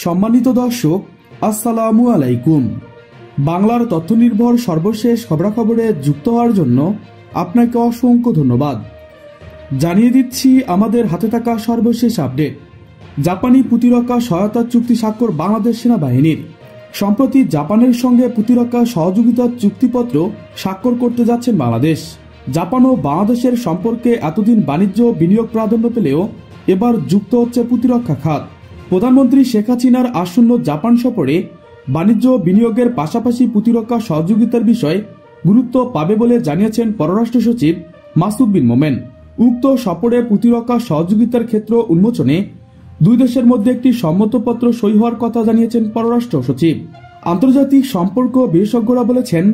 সম্মানিত দর্শক, আসসালামু আলাইকুম। বাংলার তথ্য নির্ভর সর্বশেষ খবরাখবরে যুক্ত হওয়ার জন্য আপনাকে অসংখ্য ধন্যবাদ। জানিয়ে দিচ্ছি আমাদের হাতে থাকা সর্বশেষ আপডেট। জাপানি প্রতিরক্ষা সহায়তা চুক্তি স্বাক্ষর বাংলাদেশ সেনাবাহিনীর। সম্প্রতি জাপানের সঙ্গে প্রতিরক্ষা সহযোগিতার চুক্তিপত্র স্বাক্ষর করতে যাচ্ছেন বাংলাদেশ। জাপান ও বাংলাদেশের সম্পর্কে এতদিন বাণিজ্য বিনিয়োগ প্রাধান্য পেলেও এবার যুক্ত হচ্ছে প্রতিরক্ষা খাত। প্রধানমন্ত্রী শেখ হাসিনার আসন্ন জাপান সফরে বাণিজ্য বিনিয়োগের পাশাপাশি প্রতিরক্ষা সহযোগিতার বিষয় গুরুত্ব পাবে বলে জানিয়েছেন পররাষ্ট্র সচিব মাসুদ বিন মোমেন। উক্ত সফরে প্রতিরক্ষা সহযোগিতার ক্ষেত্র উন্মোচনে দুই দেশের মধ্যে একটি সম্মতপত্র সই হওয়ার কথা জানিয়েছেন পররাষ্ট্র সচিব। আন্তর্জাতিক সম্পর্ক বিশেষজ্ঞরা বলেছেন,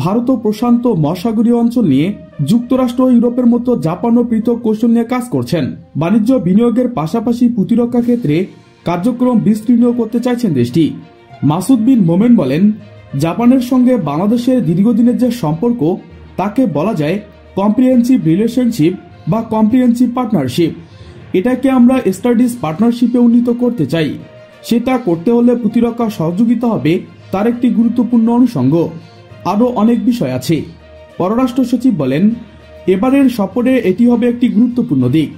ভারত ও প্রশান্ত মহাসাগরীয় অঞ্চল নিয়ে যুক্তরাষ্ট্র ও ইউরোপের মতো জাপানও পৃথক কৌশল নিয়ে কাজ করছেন। বাণিজ্য বিনিয়োগের পাশাপাশি প্রতিরক্ষা ক্ষেত্রে কার্যক্রম বিস্তীর্ণ করতে চাইছেন দেশটি। মাসুদ বিন মোমেন বলেন, জাপানের সঙ্গে বাংলাদেশের দীর্ঘদিনের যে সম্পর্ক তাকে বলা যায় কম্প্রিহেন্সিভ রিলেশনশিপ বা কম্প্রিহেন্সিভ পার্টনারশিপ। এটাকে আমরা স্টাডিজ পার্টনারশিপে উন্নীত করতে চাই। সেটা করতে হলে প্রতিরক্ষা সহযোগিতা হবে তার একটি গুরুত্বপূর্ণ অনুষঙ্গ। আরও অনেক বিষয় আছে। পররাষ্ট্র সচিব বলেন, এবারের সফরে এটি হবে একটি গুরুত্বপূর্ণ দিক।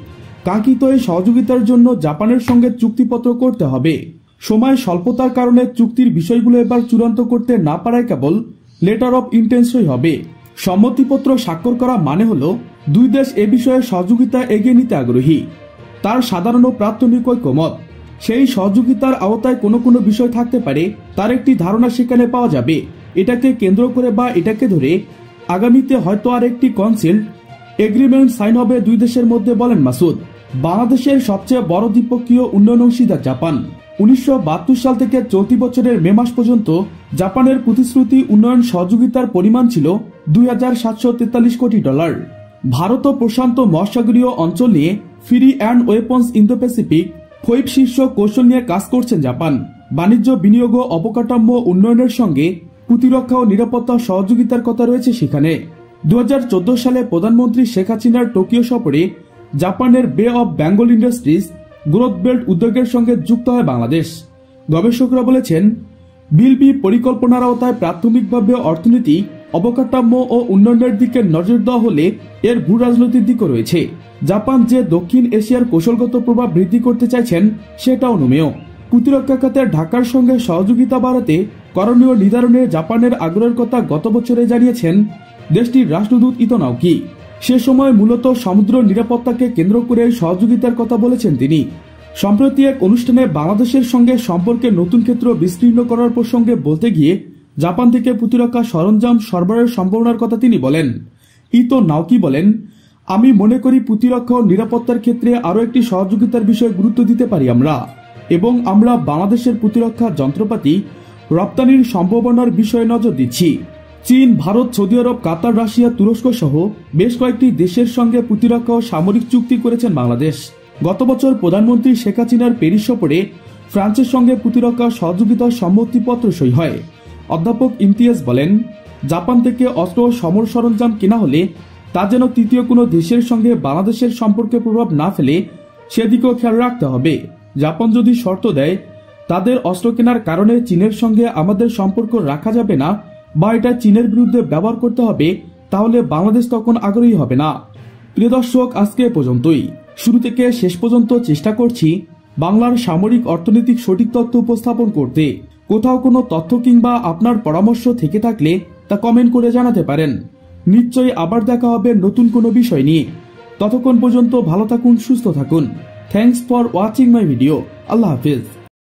কাঙ্ক্ষিত এই সহযোগিতার জন্য জাপানের সঙ্গে চুক্তিপত্র করতে হবে। সময় স্বল্পতার কারণে চুক্তির বিষয়গুলো এবার চূড়ান্ত করতে না পারায় কেবল লেটার অব ইন্টেন্সই হবে। সম্মতিপত্র স্বাক্ষর করা মানে হল দুই দেশ এ বিষয়ে সহযোগিতা এগিয়ে নিতে আগ্রহী। তার সাধারণ ও প্রাথমিক ঐকমত। সেই সহযোগিতার আওতায় কোনো কোনো বিষয় থাকতে পারে, তার একটি ধারণা সেখানে পাওয়া যাবে। এটাকে কেন্দ্র করে বা এটাকে ধরে আগামীতে হয়তো আর একটি কনসিল এগ্রিমেন্ট সাইন হবে দুই দেশের মধ্যে, বলেন মাসুদ। বাংলাদেশের সবচেয়ে বড় দ্বিপক্ষীয় উন্নয়ন অংশীদার জাপান। 1972 সাল থেকে চলতি বছরের মে মাস পর্যন্ত জাপানের প্রতিশ্রুতি উন্নয়ন সহযোগিতার পরিমাণ ছিল $2,743 কোটি। ভারত ও প্রশান্ত মহাসাগরীয় অঞ্চল নিয়ে free and open Indo Pacific ফৈব শীর্ষ কৌশল নিয়ে কাজ করছেন জাপান। বাণিজ্য বিনিয়োগ ও অবকাঠামো উন্নয়নের সঙ্গে প্রতিরক্ষা ও নিরাপত্তা সহযোগিতার কথা রয়েছে সেখানে। 2014 সালে প্রধানমন্ত্রী শেখ হাসিনার টোকিও সফরে জাপানের বে of Bengal industries growth belt উদ্যোগের সঙ্গে যুক্ত হয় বাংলাদেশ। গবেষকরা বলেছেন, বিলবি পরিকল্পনার আওতায় প্রাথমিকভাবে অর্থনীতি, অবকাঠামো ও উন্নয়নের দিকে নজর দেওয়া হলে এর ভূ রাজনৈতিক দিকও রয়েছে। জাপান যে দক্ষিণ এশিয়ার কৌশলগত প্রভাব বৃদ্ধি করতে চাইছেন সেটা অনুমেয়। প্রতিরক্ষা খাতে ঢাকার সঙ্গে সহযোগিতা বাড়াতে করণীয় নির্ধারণে জাপানের আগ্রহের কথা গত বছরে জানিয়েছেন দেশটির রাষ্ট্রদূত ইতো নাওকি। সে সময় মূলত সমুদ্র নিরাপত্তাকে কেন্দ্র করে সহযোগিতার কথা বলেছেন তিনি। সম্প্রতি এক অনুষ্ঠানে বাংলাদেশের সঙ্গে সম্পর্কে নতুন ক্ষেত্র বিস্তীর্ণ করার প্রসঙ্গে বলতে গিয়ে জাপান থেকে প্রতিরক্ষা সরঞ্জাম সরবরাহের সম্ভাবনার কথা তিনি বলেন। ইতো নাওকি বলেন, আমি মনে করি প্রতিরক্ষা ও নিরাপত্তার ক্ষেত্রে আরও একটি সহযোগিতার বিষয়ে গুরুত্ব দিতে পারি আমরা, এবং আমরা বাংলাদেশের প্রতিরক্ষা যন্ত্রপাতি রপ্তানির সম্ভাবনার বিষয়ে নজর দিচ্ছি। চীন, ভারত, সৌদি আরব, কাতার, রাশিয়া, তুরস্ক সহ বেশ কয়েকটি দেশের সঙ্গে প্রতিরক্ষা ও সামরিক চুক্তি করেছেন বাংলাদেশ। গত বছর প্রধানমন্ত্রী শেখ হাসিনার প্যারিস সফরে ফ্রান্সের সঙ্গে প্রতিরক্ষা সহযোগিতার সম্মতিপত্র সই হয়। অধ্যাপক ইমতিয়াজ বলেন, জাপান থেকে অস্ত্র ও সমর সরঞ্জাম কেনা হলে তা যেন তৃতীয় কোনো দেশের সঙ্গে বাংলাদেশের সম্পর্কে প্রভাব না ফেলে সেদিকেও খেয়াল রাখতে হবে। জাপান যদি শর্ত দেয় তাদের অস্ত্র কেনার কারণে চীনের সঙ্গে আমাদের সম্পর্ক রাখা যাবে না বা এটা চীনের বিরুদ্ধে ব্যবহার করতে হবে, তাহলে বাংলাদেশ তখন আগ্রহী হবে না। প্রিয় দর্শক, আজকে এ পর্যন্তই। শুরু থেকে শেষ পর্যন্ত চেষ্টা করছি বাংলার সামরিক অর্থনৈতিক সঠিক তথ্য উপস্থাপন করতে। কোথাও কোনো তথ্য কিংবা আপনার পরামর্শ থেকে থাকলে তা কমেন্ট করে জানাতে পারেন। নিশ্চয়ই আবার দেখা হবে নতুন কোনো বিষয় নিয়ে। ততক্ষণ পর্যন্ত ভালো থাকুন, সুস্থ থাকুন। Thanks for watching my video. Allah Hafiz.